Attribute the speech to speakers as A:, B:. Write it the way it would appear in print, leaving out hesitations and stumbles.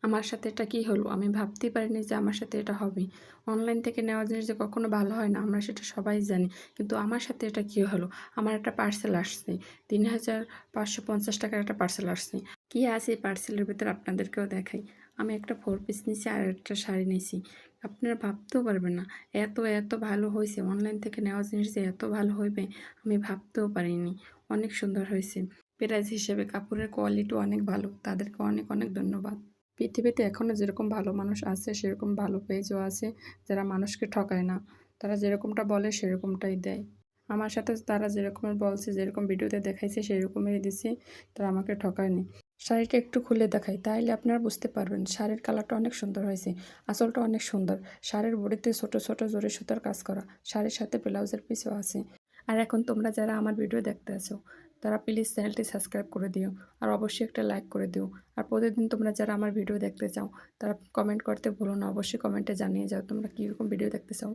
A: আমার সাথে এটা কি হলো? আমি ভাবতেই পারিনি যে আমার সাথে এটা হবে। অনলাইন থেকে নেওয়া জিনিস যে কখনো ভালো হয় না, আমরা সেটা সবাই জানি। কিন্তু আমার সাথে এটা কি হলো? আমার একটা পার্সেল আসছে। ৳৩,৫৫০ একটা পার্সেল আসছে। কি আছে এই পার্সেলের ভেতরে আপনাদেরকেও দেখাই। আমি একটা 4 পিস নিছি আর একটা শাড়ি নিছি। আপনারা ভাবতেও পারবেন না। এত ভালো হইছে। অনলাইন থেকে নেওয়া জিনিস যে এত ভালো হইবে আমি ভাবতেও পারিনি। অনেক সুন্দর হইছে। প্রাইস হিসেবে কাপড়ের কোয়ালিটিও অনেক ভালো। তাদেরকে অনেক ধন্যবাদ। পৃথিবীতে এখনও যেরকম ভালো মানুষ আছে সেরকম ভালো পেজও আছে যারা মানুষকে ঠকায় না। তারা যেরকমটা বলে সেরকমটাই দেয়। আমার সাথে তারা যেরকমের বলছে, যেরকম ভিডিওতে দেখাইছে সেরকমই দিছে। তারা আমাকে ঠকায়নি। শাড়িটা একটু খুলে দেখাই তাইলে আপনারা বুঝতে পারবেন। শাড়ির কালারটা অনেক সুন্দর হয়েছে। আঁচলটা অনেক সুন্দর। শাড়ির বডিতে ছোট জরি সুতার কাজ করা। শাড়ির সাথে ব্লাউজের পিসও আছে। আর এখন তোমরা যারা আমার ভিডিও দেখতে আছো তারা প্লিজ চ্যানেলটি সাবস্ক্রাইব করে দিও। আর অবশ্যই একটা লাইক করে দিও। আর প্রতিদিন তোমরা যারা আমার ভিডিও দেখতে চাও তারা কমেন্ট করতে ভুলো না। অবশ্যই কমেন্টে জানিয়ে যাও তোমরা কীরকম ভিডিও দেখতে চাও।